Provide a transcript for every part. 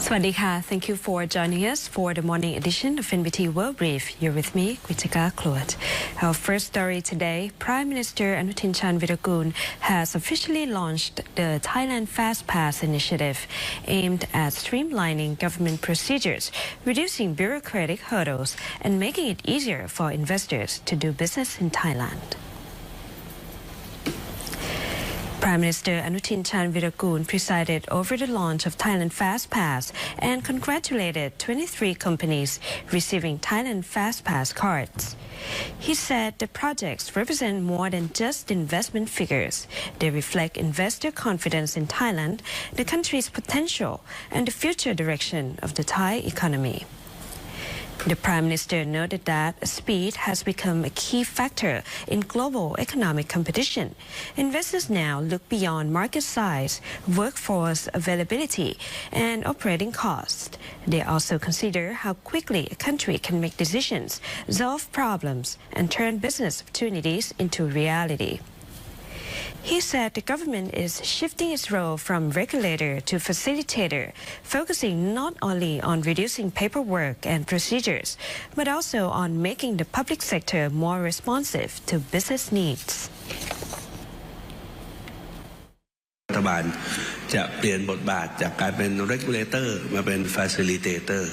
Swadika, thank you for joining us for the morning edition of NBT World Brief. You're with me, Kwitika Kluat. Our first story today, Prime Minister Anutin Charnvirakul has officially launched the Thailand FASTPASS initiative aimed at streamlining government procedures, reducing bureaucratic hurdles, and making it easier for investors to do business in Thailand. Prime Minister Anutin Charnvirakul presided over the launch of Thailand FASTPASS and congratulated 23 companies receiving Thailand FASTPASS cards. He said the projects represent more than just investment figures. They reflect investor confidence in Thailand, the country's potential, and the future direction of the Thai economy. The Prime Minister noted that speed has become a key factor in global economic competition. Investors now look beyond market size, workforce availability, and operating costs. They also consider how quickly a country can make decisions, solve problems, and turn business opportunities into reality. He said the government is shifting its role from regulator to facilitator, focusing not only on reducing paperwork and procedures, but also on making the public sector more responsive to business needs. รัฐบาลจะเปลี่ยนบทบาทจากการเป็น regulator มาเป็น facilitator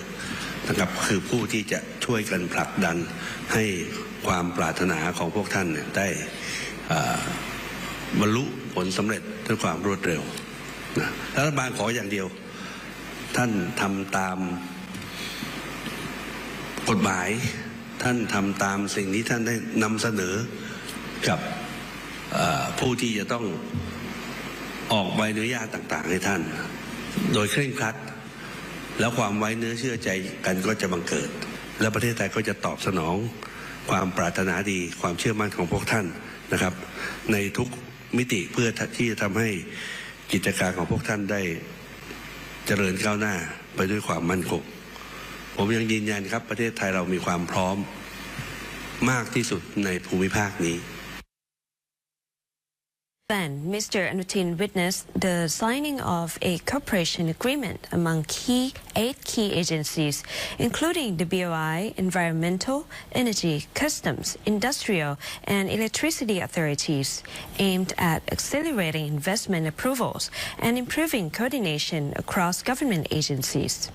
นะครับคือผู้ที่จะช่วยกันผลักดันให้ความปรารถนาของพวกท่านได้บรรลุผลสำเร็จด้วยความรวดเร็วนะรัฐบาลขออย่างเดียวท่านทำตามกฎหมายท่านทำตามสิ่งที่ท่านได้นำเสนอกับผู้ที่จะต้องออกใบอนุญาตต่างๆให้ท่านโดยเคร่งครัดแล้วความไว้เนื้อเชื่อใจกันก็จะบังเกิดและประเทศไทยก็จะตอบสนองความปรารถนาดีความเชื่อมั่นของพวกท่านนะครับในทุกมิติเพื่อที่จะทำให้กิจการของพวกท่านได้เจริญก้าวหน้าไปด้วยความมั่นคงผมยังยืนยันครับประเทศไทยเรามีความพร้อมมากที่สุดในภูมิภาคนี้ Then, Mr. Anutin witnessed the signing of a cooperation agreement among eight key agencies, including the BOI, Environmental, Energy, Customs, Industrial, and Electricity authorities, aimed at accelerating investment approvals and improving coordination across government agencies.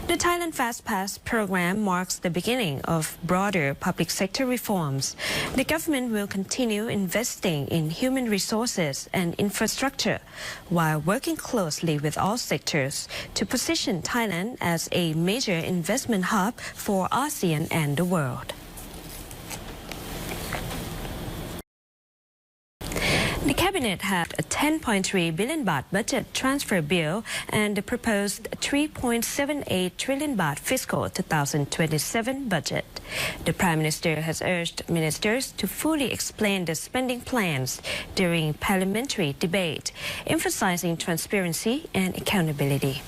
The Thailand FASTPASS program marks the beginning of broader public sector reforms. The government will continue investing in human resources and infrastructure while working closely with all sectors to position Thailand as a major investment hub for ASEAN and the world. The cabinet had a 10.3 billion baht budget transfer bill and the proposed 3.78 trillion baht fiscal 2027 budget. The Prime Minister has urged ministers to fully explain the spending plans during parliamentary debate, emphasizing transparency and accountability.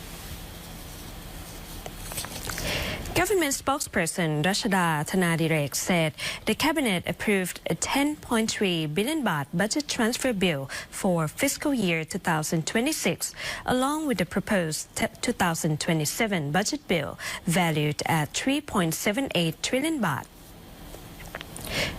Government spokesperson Rashada Thanadirek said the cabinet approved a 10.3 billion baht budget transfer bill for fiscal year 2026, along with the proposed 2027 budget bill valued at 3.78 trillion baht.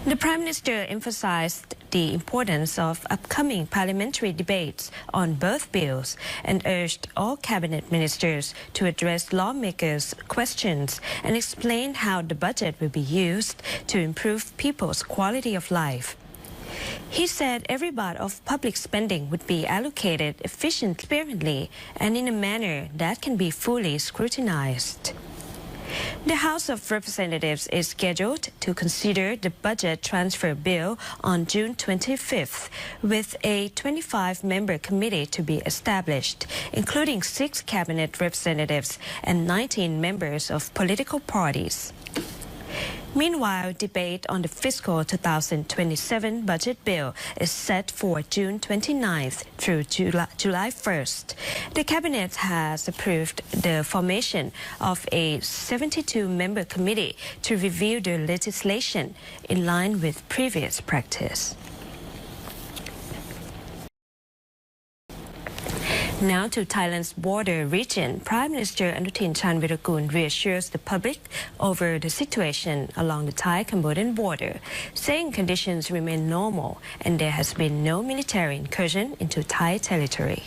The Prime Minister emphasized the importance of upcoming parliamentary debates on both bills and urged all cabinet ministers to address lawmakers' questions and explain how the budget will be used to improve people's quality of life. He said every baht of public spending would be allocated efficiently and in a manner that can be fully scrutinized. The House of Representatives is scheduled to consider the budget transfer bill on June 25th, with a 25-member committee to be established, including 6 cabinet representatives and 19 members of political parties. Meanwhile, debate on the fiscal 2027 budget bill is set for June 29th through July 1st. The Cabinet has approved the formation of a 72-member committee to review the legislation in line with previous practice. Now to Thailand's border region, Prime Minister Anutin Charnvirakul reassures the public over the situation along the Thai-Cambodian border, saying conditions remain normal and there has been no military incursion into Thai territory.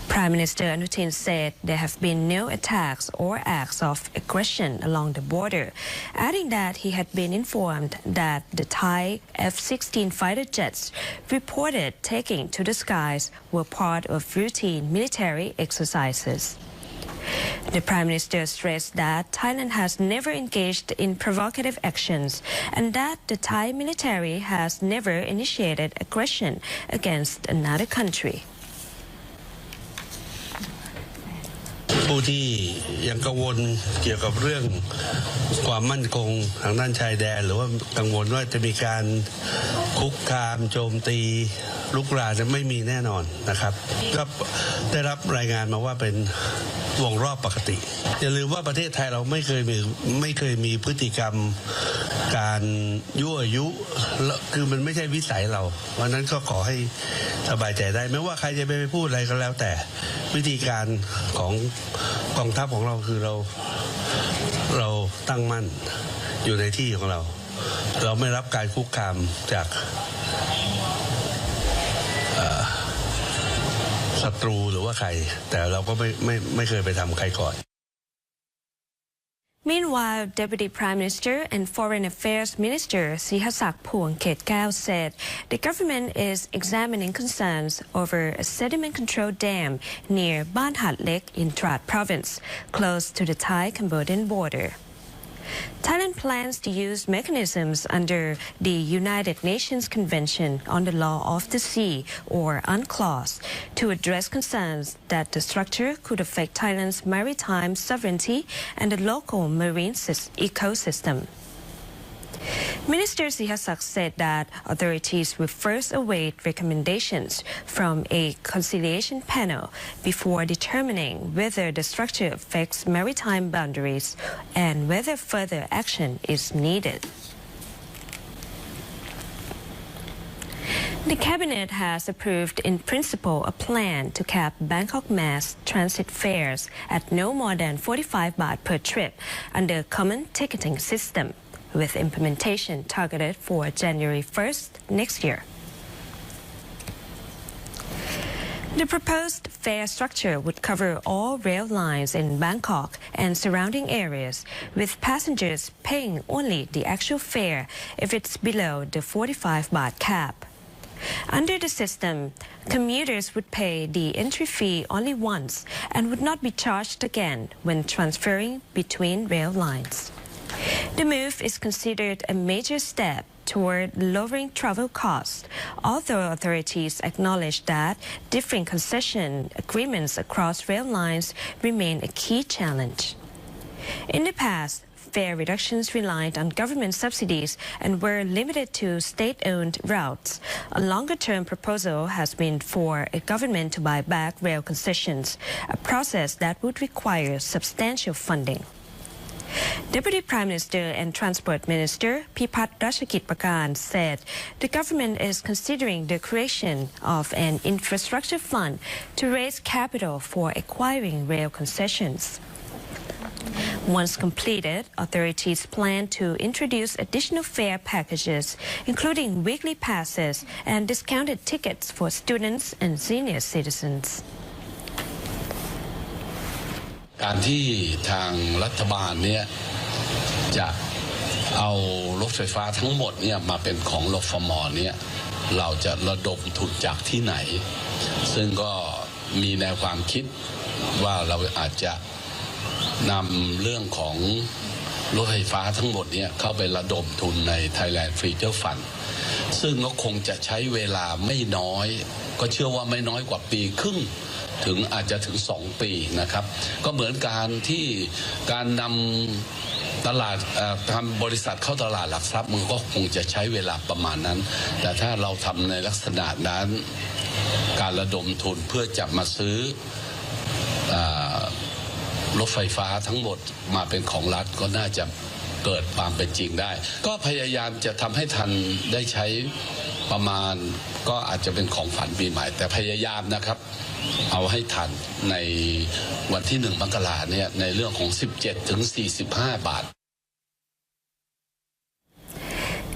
Prime Minister Anutin said there have been no attacks or acts of aggression along the border, adding that he had been informed that the Thai F-16 fighter jets reported taking to the skies were part of routine military exercises. The Prime Minister stressed that Thailand has never engaged in provocative actions and that the Thai military has never initiated aggression against another country. ผู้ที่ยังกังวลเกี่ยวกับเรื่องความมั่นคงทางด้านชายแดนหรือว่ากังวลว่าจะมีการคุกคามโจมตีลุกรานจะไม่มีแน่นอนนะครับก็ได้รับรายงานมาว่าเป็นวงรอบปกติอย่าลืมว่าประเทศไทยเราไม่เคยมีพฤติกรรมการยั่วยุคือมันไม่ใช่วิสัยเราเพราะนั้นก็ขอให้สบายใจได้ไม่ว่าใครจะไปพูดอะไรก็แล้วแต่วิธีการของกองทัพของเราคือเราตั้งมั่นอยู่ในที่ของเราไม่รับการคุกคามจากศัตรูหรือว่าใครแต่เราก็ไม่เคยไปทำใครก่อน Meanwhile, Deputy Prime Minister and Foreign Affairs Minister Sihasak Phuangketkaew said the government is examining concerns over a sediment control dam near BAHT Lake in Trat Province, close to the Thai-Cambodian border. Thailand plans to use mechanisms under the United Nations Convention on the Law of the Sea, or UNCLOS, to address concerns that the structure could affect Thailand's maritime sovereignty and the local marine ecosystem. Minister Sihasak said that authorities will first await recommendations from a conciliation panel before determining whether the structure affects maritime boundaries and whether further action is needed. The Cabinet has approved in principle a plan to cap Bangkok mass transit fares at no more than 45 baht per trip under common ticketing system, with implementation targeted for January 1st next year. The proposed fare structure would cover all rail lines in Bangkok and surrounding areas, with passengers paying only the actual fare if it's below the 45 baht cap. Under the system, commuters would pay the entry fee only once and would not be charged again when transferring between rail lines. The move is considered a major step toward lowering travel costs, although authorities acknowledge that differing concession agreements across rail lines remain a key challenge. In the past, fare reductions relied on government subsidies and were limited to state-owned routes. A longer-term proposal has been for a government to buy back rail concessions, a process that would require substantial funding. Deputy Prime Minister and Transport Minister PHATTHALUNG said the government is considering the creation of an infrastructure fund to raise capital for acquiring rail concessions. Once completed, authorities plan to introduce additional fare packages, including weekly passes and discounted tickets for students and senior citizens. การที่ทางรัฐบาลเนี่ยจะเอารถไฟฟ้าทั้งหมดเนี่ยมาเป็นของรฟม.เนี่ยเราจะระดมทุนจากที่ไหนซึ่งก็มีแนวความคิดว่าเราอาจจะนำเรื่องของรถไฟฟ้าทั้งหมดเนี่ยเข้าไประดมทุนใน Thailand Future Fund ซึ่งก็คงจะใช้เวลาไม่น้อยก็เชื่อว่าไม่น้อยกว่าปีครึ่งถึงอาจจะถึง2 ปีนะครับก็เหมือนการนำตลาดทำบริษัทเข้าตลาดหลักทรัพย์มันก็คงจะใช้เวลาประมาณนั้นแต่ถ้าเราทำในลักษณะนั้นการระดมทุนเพื่อจะมาซื้อรถไฟฟ้าทั้งหมดมาเป็นของรัฐก็น่าจะเกิดความเป็นจริงได้ก็พยายามจะทำให้ทันได้ใช้ ประมาณก็อาจจะเป็นของฝันปีใหม่แต่พยายามนะครับเอาให้ทันในวันที่1 มกราคมเนี่ยในเรื่องของ17 ถึง 45 บาท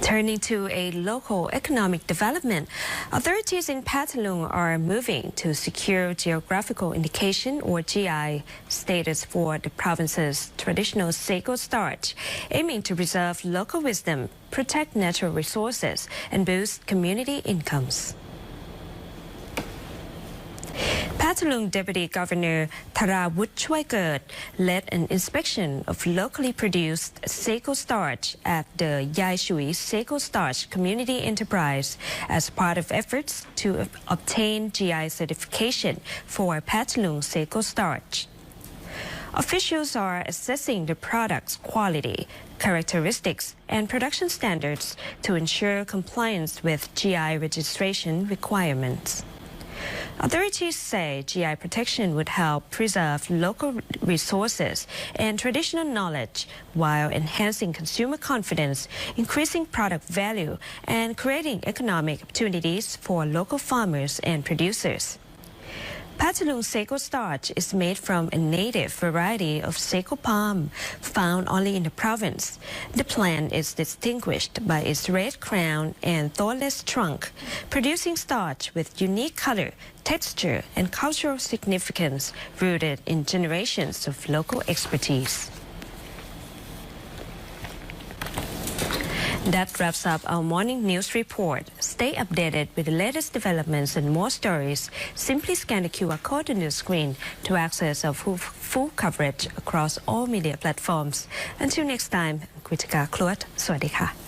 Turning to a local economic development, authorities in Phathalung are moving to secure geographical indication or GI status for the province's traditional SAGO starch, aiming to preserve local wisdom, protect natural resources, and boost community incomes. Phathalung Deputy Governor Tharavuth Choikirt led an inspection of locally produced SAGO starch at the Yai Shui SAGO Starch Community Enterprise as part of efforts to obtain GI certification for Phathalung SAGO starch. Officials are assessing the product's quality, characteristics, and production standards to ensure compliance with GI registration requirements. Authorities say GI protection would help preserve local resources and traditional knowledge while enhancing consumer confidence, increasing product value, and creating economic opportunities for local farmers and producers. Phathalung SAGO starch is made from a native variety of SAGO palm found only in the province. The plant is distinguished by its red crown and thornless trunk, producing starch with unique color, texture, and cultural significance rooted in generations of local expertise. That wraps up our morning news report. Stay updated with the latest developments and more stories. Simply scan the QR code on your screen to access our full coverage across all media platforms. Until next time, Kritika Kluat, สวัสดีค่ะ